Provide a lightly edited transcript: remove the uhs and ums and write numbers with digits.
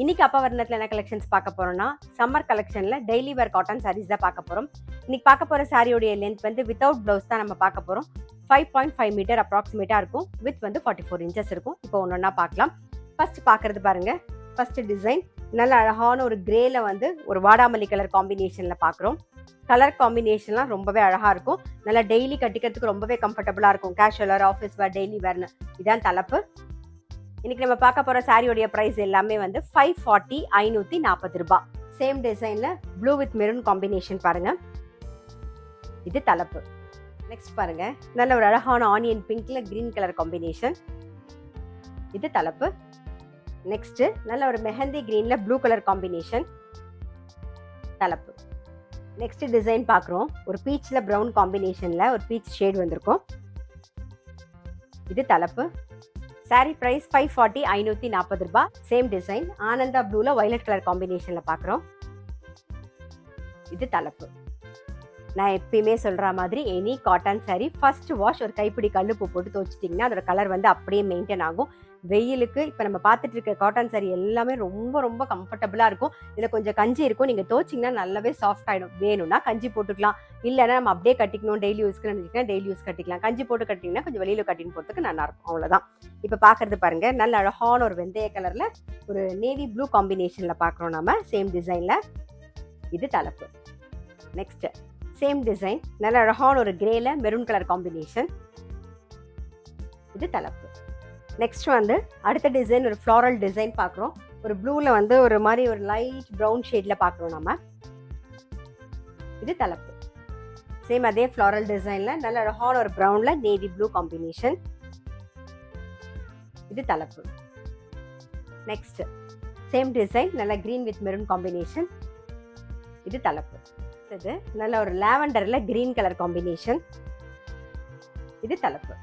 இன்னைக்கு அப்பா வர்ணத்தில் என்ன கலெக்ஷன்ஸ் பார்க்க போறோம்னா சம்மர் கலெக்ஷன்ல டெய்லி வேர் காட்டன் சாரீஸ் தான் பார்க்க போறோம். இன்னைக்கு பார்க்க போற சாரியோடைய லென்த் வந்து வித்தவுட் பிளவுஸ் தான் நம்ம பார்க்க போறோம். 5.5 மீட்டர் அப்ராக்சிமேட்டா இருக்கும். வித் வந்து 44 இன்ச்சஸ் இருக்கும். இப்போ ஒன்னொன்னா பார்க்கலாம். ஃபர்ஸ்ட் பார்க்கறது பாருங்க. ஃபர்ஸ்ட் டிசைன் நல்ல அழகான ஒரு கிரேல வந்து ஒரு வாடாமல்லி கலர் காம்பினேஷன்ல பார்க்குறோம். கலர் காம்பினேஷன்லாம் ரொம்பவே அழகா இருக்கும். நல்லா டெய்லி கட்டிக்கிறதுக்கு ரொம்பவே கம்ஃபர்டபுளா இருக்கும். Casual wear, office wear, daily வேர்னு இதான் தலைப்பு. இன்னைக்கு நம்ம பார்க்க போற சாரியோடைய பிரைஸ் எல்லாமே வந்து 540 540 ரூபாய். சேம் டிசைன்ல ப்ளூ வித் மெரூன் காம்பினேஷன் பாருங்க. இது தலைப்பு. நெக்ஸ்ட் பாருங்க, நல்ல ஒரு அழகான ஆனியன் பிங்க்ல கிரீன் கலர் காம்பினேஷன். இது தலைப்பு. நெக்ஸ்ட் நல்ல ஒரு மெஹந்தி கிரீன்ல ப்ளூ கலர் காம்பினேஷன். தலைப்பு. நெக்ஸ்ட் டிசைன் பார்க்குறோம். ஒரு பீச்ல ப்ரௌன் காம்பினேஷன்ல ஒரு பீச் ஷேட் வந்திருக்கும். இது தலைப்பு. சாரி பிரைஸ் 540 540 ரூபாய். சேம் டிசைன் ஆனந்தா ப்ளூல வயலட் கலர் காம்பினேஷன்ல பார்க்குறோம். இது தலைப்பு. நான் எப்பயுமே சொல்ற மாதிரி any cotton sari first wash ஒரு கைப்பிடி கல்லுப்பு போட்டு துவச்சிட்டிங்கன்னா அதோட கலர் வந்து அப்படியே மெயின்டைன் ஆகும். வெயிலுக்கு இப்போ நம்ம பார்த்துட்டு இருக்க காட்டன் சாரி எல்லாமே ரொம்ப ரொம்ப கம்ஃபர்டபுளாக இருக்கும். இதில் கொஞ்சம் கஞ்சி இருக்கும். நீங்கள் துவச்சிங்கன்னா நல்லாவே சாஃப்ட் ஆகிடும். வேணும்னா கஞ்சி போட்டுக்கலாம். இல்லைன்னா நம்ம அப்படியே கட்டிக்கணும் டெய்லி யூஸ்க்கு நினச்சிங்கன்னா டெய்லி யூஸ் கட்டிக்கலாம். கஞ்சி போட்டு கட்டிங்கன்னா கொஞ்சம் வெளியில் கட்டின்னு போகிறதுக்கு நல்லா இருக்கும். அவ்வளோதான். இப்போ பார்க்குறது பாருங்க, நல்ல அழகான ஒரு வெந்தய கலரில் ஒரு நேவி ப்ளூ காம்பினேஷனில் பார்க்குறோம் நம்ம. சேம் டிசைனில். இது தலைப்பு. நெக்ஸ்ட் சேம் டிசைன் நல்ல அழகான ஒரு கிரேல மெரூன் கலர் காம்பினேஷன். இது தலைப்பு. நெக்ஸ்ட் வந்து அடுத்த டிசைன் ஒரு ஃப்ளாரல் டிசைன் பார்க்குறோம். ஒரு ப்ளூவில் வந்து ஒரு மாதிரி ஒரு லைட் ப்ரௌன் ஷேடில் பார்க்குறோம் நம்ம. இது தலைப்பு. சேம் அதே ஃப்ளாரல் டிசைனில் நல்ல அழகான ஒரு ப்ரௌனில் நேவி ப்ளூ காம்பினேஷன். இது தலைப்பு. நெக்ஸ்ட் சேம் டிசைன் நல்ல கிரீன் வித் மெரூன் காம்பினேஷன். இது தலைப்பு. இது நல்ல ஒரு லாவெண்டரில் கிரீன் கலர் காம்பினேஷன். இது தலைப்பு.